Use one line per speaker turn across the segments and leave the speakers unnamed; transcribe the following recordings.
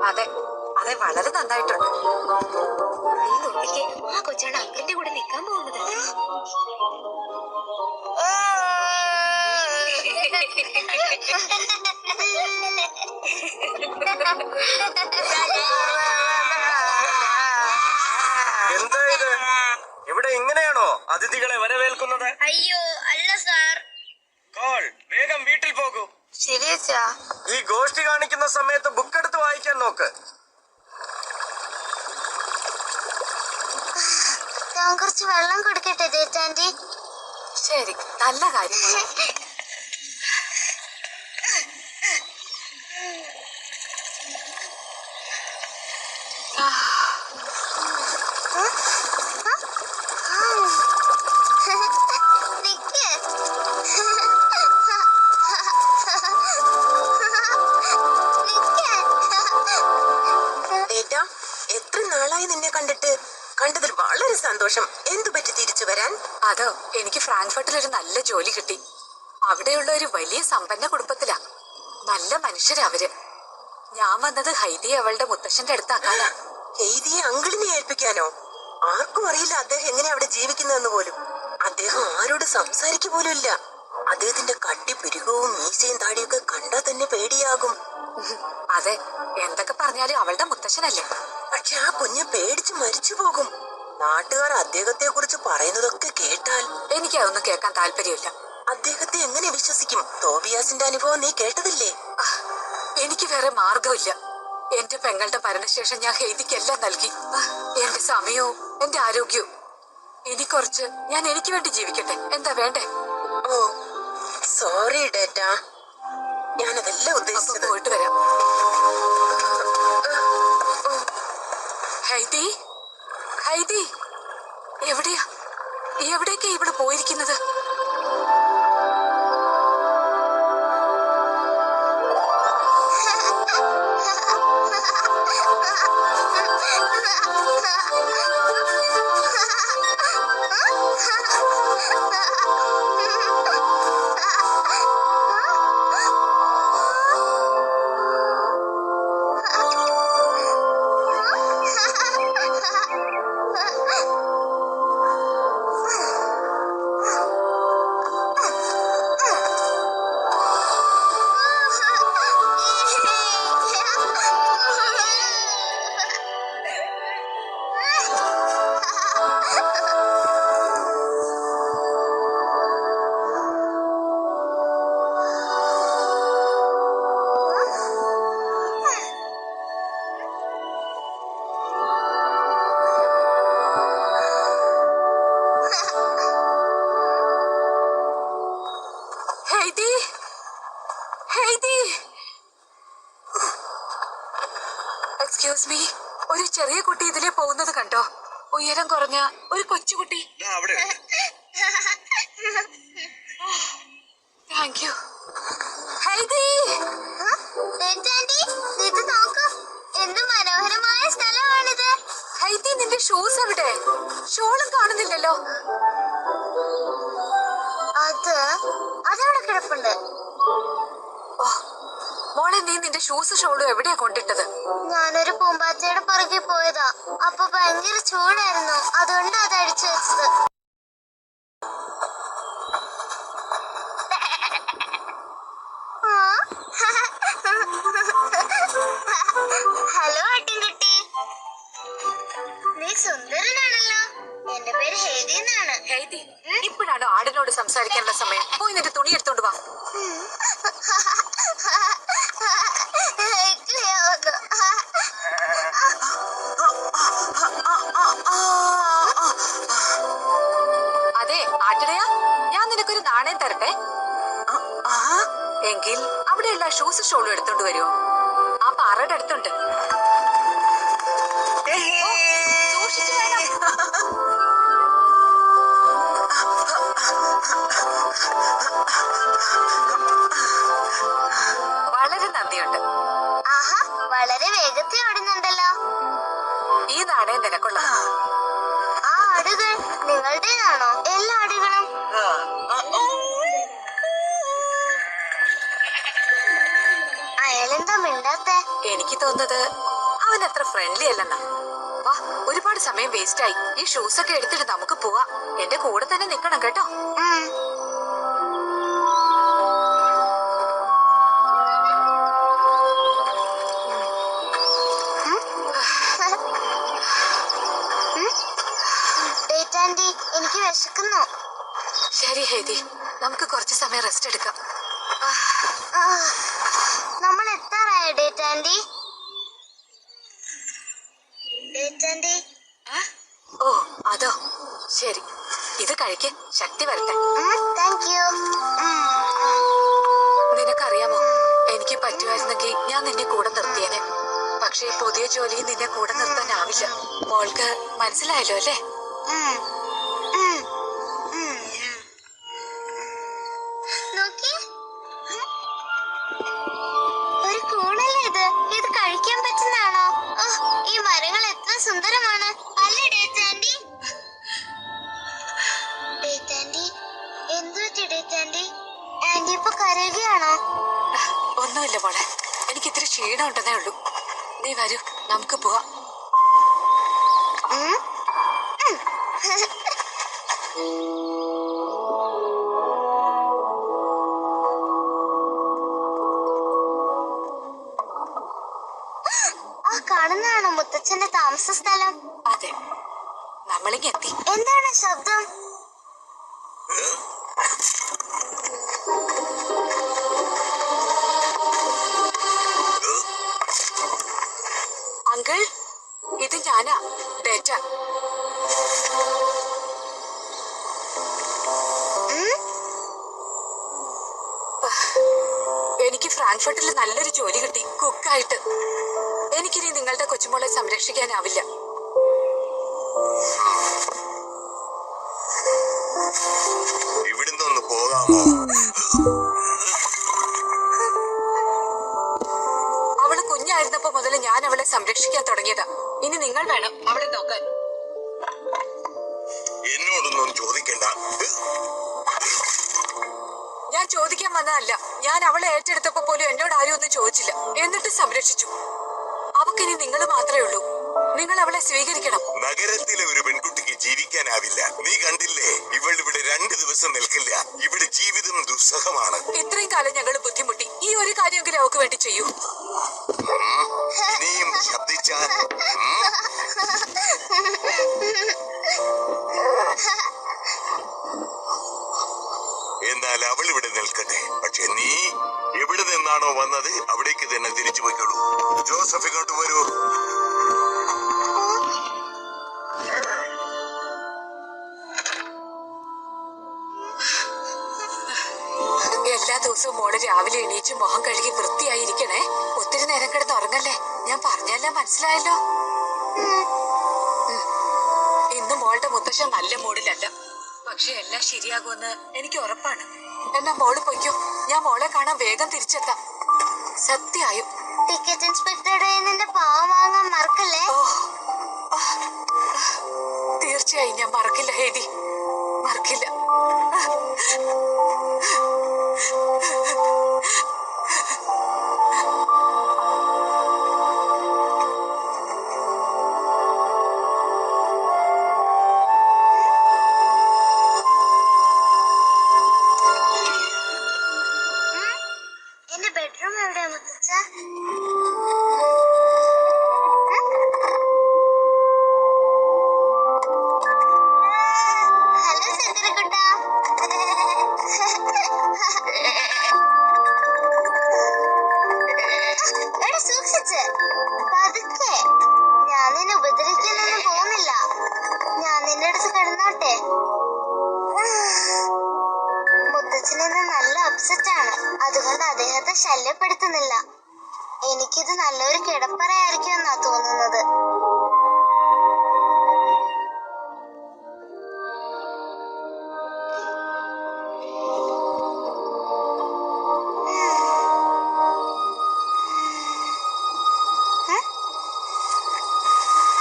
അതെ അതെ, വളരെ നന്നായിട്ടുണ്ട്.
നീ നോക്കിക്കേ, ആ കൊച്ചാണ് അങ്കിളിന്റെ കൂടെ നിൽക്കാൻ പോകുന്നത്.
എന്താ ഇത്? ഇവിടെ ഇങ്ങനെയാണോ അതിഥികളെ വരവേൽക്കുന്നത്?
അയ്യോ അല്ല സാർ.
കോൾ, വേഗം വീട്ടിൽ പോകൂ.
ശരി അച്ഛാ.
ഈ ഗോഷ്ടി കാണിക്കുന്ന സമയത്ത് ബുക്ക് എടുത്ത് വായിക്കാൻ നോക്ക്.
ഞാൻ കുറച്ച് വെള്ളം കൊടുക്കട്ടെ ചേച്ചാൻറ്റി?
ശരി, നല്ല കാര്യം.
എത്ര നാളായി നിന്നെ കണ്ടതിൽ വളരെ സന്തോഷം. എന്തു പറ്റി തിരിച്ചു വരാൻ?
അതോ, എനിക്ക് ഫ്രാങ്ക്ഫർട്ടിൽ ഒരു നല്ല ജോലി കിട്ടി. അവിടെയുള്ള ഒരു വലിയ സമ്പന്ന കുടുംബത്തിലാ. നല്ല മനുഷ്യരാ അവര്. ഞാൻ വന്നത് ഹൈദിയെ അവളുടെ മുത്തശ്ശന്റെ അടുത്താക്കാനാ.
ഹെയ്ദിയെ അങ്കിളിനെ ഏൽപ്പിക്കാനോ? ആർക്കും അറിയില്ല അദ്ദേഹം എങ്ങനെ അവിടെ ജീവിക്കുന്നതെന്ന് പോലും. അദ്ദേഹം ആരോട് സംസാരിക്കുക പോലും ഇല്ല. അദ്ദേഹത്തിന്റെ കട്ടി പുരുകവും മീശയും താടിയൊക്കെ കണ്ടാൽ തന്നെ പേടിയാകും.
അതെ, എന്തൊക്കെ പറഞ്ഞാലും അവളുടെ മുത്തശ്ശനല്ലേ.
പക്ഷെ ആ കുഞ്ഞ് പേടിച്ച് മരിച്ചു പോകും. നാട്ടുകാർ അദ്ദേഹത്തെ കുറിച്ച് പറയുന്നതൊക്കെ കേട്ടാൽ.
എനിക്ക് അതൊന്നും കേൾക്കാൻ താല്പര്യമില്ല.
അദ്ദേഹത്തെ എങ്ങനെ വിശ്വസിക്കും? തോബിയാസിന്റെ അനുഭവം നീ കേട്ടതില്ലേ?
എനിക്ക് വേറെ മാർഗമില്ല. എന്റെ പെങ്ങളുടെ മരണശേഷം ഞാൻ ഹെയ്ദിക്കെല്ലാം നൽകി. എന്റെ സമയവും എന്റെ ആരോഗ്യവും. ഇനി കുറച്ച് ഞാൻ എനിക്ക് വേണ്ടി ജീവിക്കട്ടെ. എന്താ വേണ്ടേ?
ഓ സോറി ഡേറ്റാ, ഞാനതെല്ലാം ഉദ്ദേശിച്ചത്.
പോയിട്ട് വരാം. ഹൈദി, ഹൈദി, എവിടേക്കാ ഇവിടെ പോയിരിക്കുന്നത്? എക്സ്ക്യൂസ് മീ, ഒരു ചെറിയ കുട്ടി ഇതിലെ പോകുന്നത് കണ്ടോ? ഉയരം കുറഞ്ഞ ഒരു കൊച്ചുകുട്ടി. Thank you. ഹൈദി,
ഇത് നോക്കൂ, എന്ത് മനോഹരമായ സ്ഥലമാണിത്.
ഹൈദി, നിന്റെ ഷൂസ് എവിടെ? ഷോളും കാണുന്നില്ലല്ലോ.
അതവിടെ കിടപ്പുണ്ട്.
ഓ മോളെ, നീ നിന്റെ ഷൂസ് ഷോളും എവിടെയാ കൊണ്ടിട്ടത്?
ഞാനൊരു പൂമ്പാറ്റയുടെ പുറകെ പോയതാ. അപ്പൊ ഭയങ്കര ചൂടായിരുന്നു, അതുകൊണ്ട് അത് അടിച്ചു വെച്ചത്. ഹലോ ആട്ടിൻകുട്ടി, നീ സുന്ദരനാണല്ലോ. എന്റെ പേര് ഹേദി എന്നാണ്.
ഹൈദി, ഇപ്പോഴാണോ ആടിനോട് സംസാരിക്കാനുള്ള സമയം? പോയി നിന്റെ തുണി എടുത്തോണ്ട് വാ. അതെ ആട്ടിടയാ, ഞാൻ നിനക്കൊരു നാണയം തരട്ടെ. എങ്കിൽ അവിടെയുള്ള ഷൂസ് ഷോളും എടുത്തോണ്ട് വരുമോ? ആ പാറയുടെ അടുത്തുണ്ട്. സൂക്ഷിച്ചു വേണം. വളരെ നന്ദിയുണ്ട്.
ആഹാ, വളരെ വേഗത്തിൽ ഓടുന്നുണ്ടല്ലോ.
ഈ നാണയം നിനക്കുള്ള.
ആ ആടുകൾ നിങ്ങളുടേതാണോ? എല്ലാ ആടുകളും?
എനിക്ക് തോന്നുന്നത് അവൻ അത്ര ഫ്രണ്ട്ലി അല്ലെന്നാ. വാ, ഒരുപാട് സമയം വേസ്റ്റ് ആയി. ഈ ഷൂസ് ഒക്കെ എടുത്തിട്ട് നമുക്ക് പോവാം. എന്റെ കൂടെ തന്നെ നിക്കണം കേട്ടോ.
ആന്റി എനിക്ക് വിശക്കുന്നു.
ശരി ഹേതി, നമുക്ക് കുറച്ച് സമയം റെസ്റ്റ് എടുക്കാം.
നമ്മൾ എത്താറായ ഡേറ്റ് ആന്റി? Date aunty?
ഓ അതോ, ശരി, ഇത് കഴിക്ക്, ശക്തി വരട്ടെ.
Thank you.
നിനക്കറിയാമോ, എനിക്ക് പറ്റുമായിരുന്നെങ്കിൽ ഞാൻ നിന്നെ കൂടെ നിർത്തിയേനെ. പക്ഷേ പുതിയ ജോലിയിൽ നിന്നെ കൂടെ നിർത്താനാവില്ല. മോൾക്ക് മനസ്സിലായല്ലോ അല്ലേ?
നോക്കി, ഒരു കൂണല്ലേ ഇത്? ഇത് കഴിക്കാൻ പറ്റുന്നതാണോ? ഈ മരങ്ങൾ എത്ര സുന്ദരമാണ് അല്ലേ ഡേറ്റ് ആന്റി? ഡേറ്റ് ആന്റി, എന്തു പറ്റി ഡേറ്റ് ആന്റി? ആന്റി ഇപ്പൊ കരയുകയാണോ?
ഒന്നുമില്ല മോളെ, എനിക്ക് ഇത്തിരി ക്ഷീണം ഉണ്ടെന്നേ ഉള്ളൂ. നീ വരൂ, നമുക്ക് പോവാം.
ആ കാണുന്നതാണോ മുത്തച്ഛന്റെ താമസ സ്ഥലം?
അതെ, നമ്മളിങ്ങ് എത്തി.
എന്താണ് ശബ്ദം?
അങ്കിൾ, ഇത് ഞാനാ, ഡേറ്റ. എനിക്ക് ഫ്രാങ്ക്ഫർട്ടിൽ നല്ലൊരു ജോലി കിട്ടി, കുക്കായിട്ട്. എനിക്കിനി നിങ്ങളുടെ കൊച്ചുമോളെ സംരക്ഷിക്കാനാവില്ല.
ഇവിടുന്ന് ഒന്ന് പോകാമോ?
അവള് കുഞ്ഞായിരുന്നപ്പോ മുതൽ ഞാൻ അവളെ സംരക്ഷിക്കാൻ തുടങ്ങിയതാ. ഇനി നിങ്ങൾ വേണം അവളെ നോക്കാൻ.
എന്നോടൊന്നും ചോദിക്കണ്ട.
ഞാൻ ചോദിക്കാൻ വന്നതല്ല. ഞാൻ അവളെ ഏറ്റെടുത്തപ്പോ പോലും എന്നോട് ആരും ഒന്നും ചോദിച്ചില്ല, എന്നിട്ട് സംരക്ഷിച്ചു. അവക്കിനി നിങ്ങൾ മാത്രമേ ഉള്ളൂ. നിങ്ങൾ അവളെ സ്വീകരിക്കണം.
നഗരത്തിലെ ഒരു പെൺകുട്ടിക്ക് ജീവിക്കാനാവില്ല. നീ കണ്ടില്ലേ, ഇവൾ ഇവിടെ 2 ദിവസം നിൽക്കില്ല. ഇവിടെ ജീവിതം ദുസ്സഹമാണ്.
ഇത്രയും കാലം ഞങ്ങൾ ബുദ്ധിമുട്ടി. ഈ ഒരു കാര്യമെങ്കിലും അവക്ക് വേണ്ടി ചെയ്യൂ.
ഇനിയും ശബ്ദിച്ചാൽ എന്നാൽ അവൾ ഇവിടെ നിൽക്കട്ടെ. പക്ഷെ നീ എവിടെ നിന്നാണോ വന്നത് അവിടേക്ക് തന്നെ തിരിച്ചു പോയിക്കോളൂ. ജോസഫ് ഇങ്ങോട്ട് വരൂ.
എല്ലാ ദിവസവും മോള് രാവിലെ എണീച്ച് മുഖം കഴുകി വൃത്തിയായിരിക്കണേ. ഒത്തിരി നേരം കിടന്ന് ഉറങ്ങല്ലേ. ഞാൻ പറഞ്ഞെല്ലാം മനസ്സിലായല്ലോ. ഇന്ന് മോളുടെ മുത്തശ്ശൻ നല്ല മൂഡിലല്ല, പക്ഷെ എല്ലാം ശരിയാകുമെന്ന് എനിക്ക് ഉറപ്പാണ്. എന്നാ മോള് പൊയ്ക്കോ, ഞാൻ മോളെ കാണാൻ വേഗം തിരിച്ചെത്താം. സത്യായും.
ടിക്കറ്റ് ഇൻസ്പെക്ടറുടെ നിന്റെ പാവം വാങ്ങാൻ മറക്കല്ലേ?
തീർച്ചയായും ഞാൻ മറക്കില്ല ഹേതി, മറക്കില്ല.
എന്റെ ബെഡ്റൂം എവിടെയാ മുത്തച്ഛ? ഹലോ ചന്ദ്രകുട്ട. എടാ സൂക്ഷിച്ച്, പതുക്കെ. ഞാൻ നിന്നെ ഉപദ്രവിക്കാനൊന്നും പോകുന്നില്ല. ഞാൻ നിന്റെ അടുത്ത് കിടന്നോട്ടെ. മുത്തച്ഛനിന്ന് നല്ല അപ്സെറ്റ് ആണ്, അതുകൊണ്ട് അദ്ദേഹത്തെ ശല്യപ്പെടുത്തുന്നില്ല. എനിക്കിത് നല്ലൊരു കിടപ്പറയായിരിക്കും എന്നാ തോന്നുന്നത്.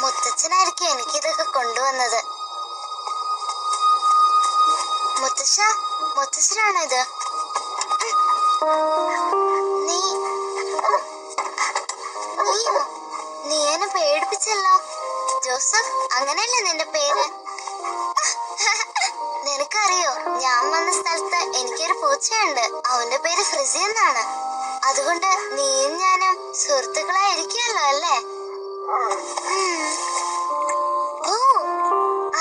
മുത്തച്ഛനായിരിക്കും എനിക്കിതൊക്കെ കൊണ്ടുവന്നത്. മുത്തശ്ശനാണോ ഇത്? നീ എന്നെ ജോസഫ്, അങ്ങനെയല്ലേ നിന്റെ പേര്? നിനക്കറിയോ, ഞാൻ വന്ന സ്ഥലത്ത് എനിക്കൊരു പൂച്ചയുണ്ട്. അവന്റെ പേര് ഫ്രിസി എന്നാണ്. അതുകൊണ്ട് നീയും ഞാനും സുഹൃത്തുക്കളായിരിക്കുമല്ലോ അല്ലേ? ഓ,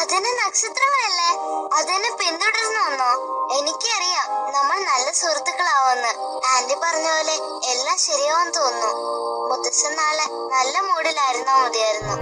അതിന് നക്ഷത്രങ്ങളല്ലേ? അതിനെ പിന്തുടർന്നു വന്നോ? എനിക്കറിയാം നമ്മൾ നല്ല സുഹൃത്തുക്കളാവുമെന്ന്. ആന്റി പറഞ്ഞ പോലെ എല്ലാം ശരിയാവും തോന്നുന്നു. മുത്തശ്ശൻ നാളെ നല്ല മൂഡിലായിരുന്നാ മതിയായിരുന്നു.